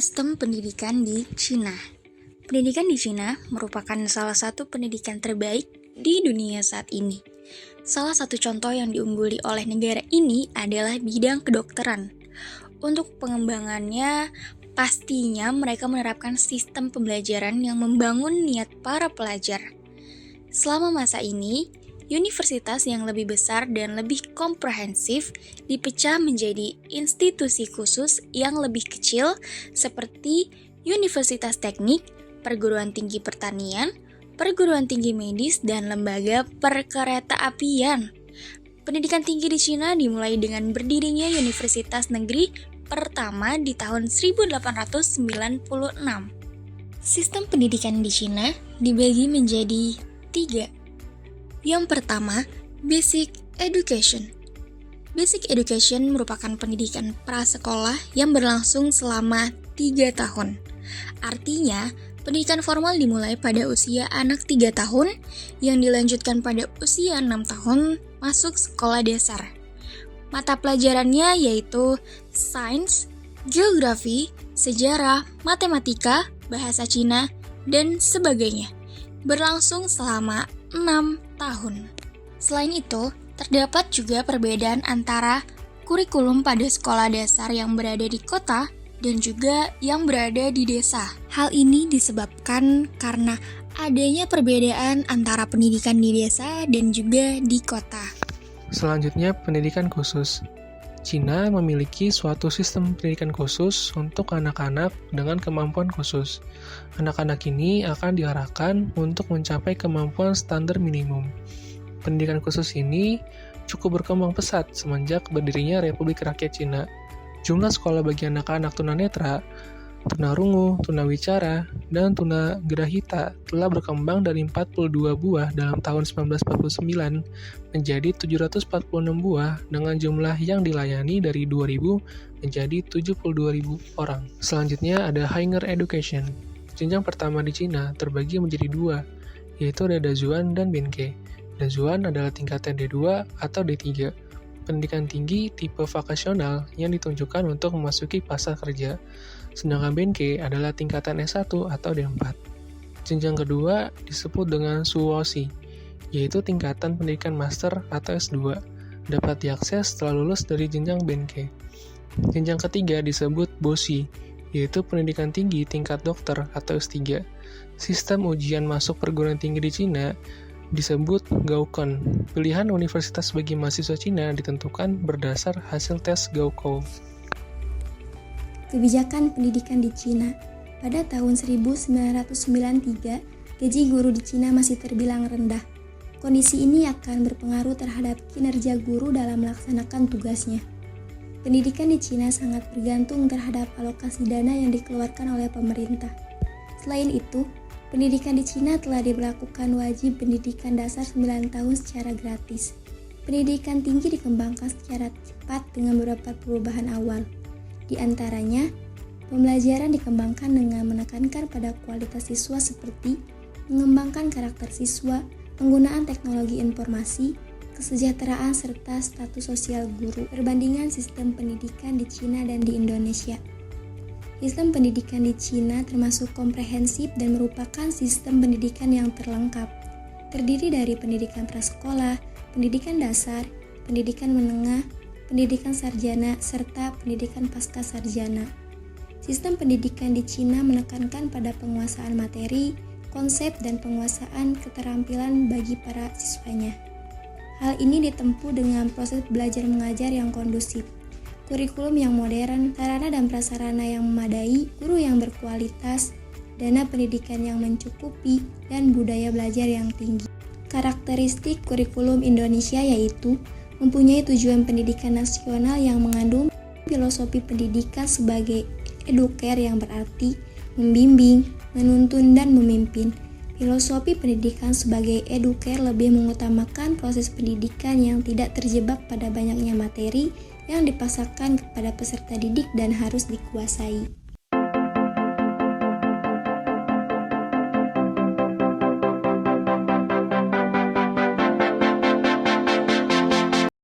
Sistem pendidikan di Cina. Pendidikan di Cina merupakan salah satu pendidikan terbaik di dunia saat ini. Salah satu contoh yang diungguli oleh negara ini adalah bidang kedokteran. Untuk pengembangannya, pastinya mereka menerapkan sistem pembelajaran yang membangun niat para pelajar. Selama masa ini, universitas yang lebih besar dan lebih komprehensif dipecah menjadi institusi khusus yang lebih kecil seperti Universitas Teknik, Perguruan Tinggi Pertanian, Perguruan Tinggi Medis, dan Lembaga Perkeretaapian. Pendidikan tinggi di Cina dimulai dengan berdirinya Universitas Negeri pertama di tahun 1896. Sistem pendidikan di Cina dibagi menjadi 3. Yang pertama, Basic Education. Basic Education merupakan pendidikan prasekolah yang berlangsung selama 3 tahun. Artinya, pendidikan formal dimulai pada usia anak 3 tahun, yang dilanjutkan pada usia 6 tahun masuk sekolah dasar. Mata pelajarannya yaitu sains, geografi, sejarah, matematika, bahasa Cina, dan sebagainya. Berlangsung selama 6 tahun. Selain itu, terdapat juga perbedaan antara kurikulum pada sekolah dasar yang berada di kota dan juga yang berada di desa. Hal ini disebabkan karena adanya perbedaan antara pendidikan di desa dan juga di kota. Selanjutnya, pendidikan khusus. Cina memiliki suatu sistem pendidikan khusus untuk anak-anak dengan kemampuan khusus. Anak-anak ini akan diarahkan untuk mencapai kemampuan standar minimum. Pendidikan khusus ini cukup berkembang pesat semenjak berdirinya Republik Rakyat Cina. Jumlah sekolah bagi anak-anak tunanetra, tunarungu, tunawicara, dan tunagrahita telah berkembang dari 42 buah dalam tahun 1949 menjadi 746 buah dengan jumlah yang dilayani dari 2.000 menjadi 72.000 orang. Selanjutnya ada Higher Education. Jenjang pertama di Cina terbagi menjadi 2, yaitu ada Dazuan dan Benke. Dazuan adalah tingkatan D2 atau D3. Pendidikan tinggi tipe vakasional yang ditunjukkan untuk memasuki pasar kerja. Sedangkan Benke adalah tingkatan S1 atau D4. Jenjang kedua disebut dengan Suoshi, yaitu tingkatan pendidikan master atau S2, dapat diakses setelah lulus dari jenjang Benke. Jenjang ketiga disebut Boshi, yaitu pendidikan tinggi tingkat dokter atau S3. Sistem ujian masuk perguruan tinggi di Cina disebut Gaokun. Pilihan universitas bagi mahasiswa Cina ditentukan berdasar hasil tes Gaokun. Kebijakan pendidikan di Cina. Pada tahun 1993, gaji guru di Cina masih terbilang rendah. Kondisi ini akan berpengaruh terhadap kinerja guru dalam melaksanakan tugasnya. Pendidikan di Cina sangat bergantung terhadap alokasi dana yang dikeluarkan oleh pemerintah. Selain itu, pendidikan di Cina telah diberlakukan wajib pendidikan dasar 9 tahun secara gratis. Pendidikan tinggi dikembangkan secara cepat dengan beberapa perubahan awal. Di antaranya, pembelajaran dikembangkan dengan menekankan pada kualitas siswa seperti mengembangkan karakter siswa, penggunaan teknologi informasi, kesejahteraan, serta status sosial guru. Perbandingan sistem pendidikan di Cina dan di Indonesia. Sistem pendidikan di Cina termasuk komprehensif dan merupakan sistem pendidikan yang terlengkap. Terdiri dari pendidikan prasekolah, pendidikan dasar, pendidikan menengah, pendidikan sarjana, serta pendidikan pasca sarjana. Sistem pendidikan di Cina menekankan pada penguasaan materi, konsep, dan penguasaan keterampilan bagi para siswanya. Hal ini ditempuh dengan proses belajar mengajar yang kondusif, kurikulum yang modern, sarana dan prasarana yang memadai, guru yang berkualitas, dana pendidikan yang mencukupi, dan budaya belajar yang tinggi. Karakteristik kurikulum Indonesia yaitu mempunyai tujuan pendidikan nasional yang mengandung filosofi pendidikan sebagai eduker yang berarti membimbing, menuntun, dan memimpin. Filosofi pendidikan sebagai eduker lebih mengutamakan proses pendidikan yang tidak terjebak pada banyaknya materi yang dipasarkan kepada peserta didik dan harus dikuasai.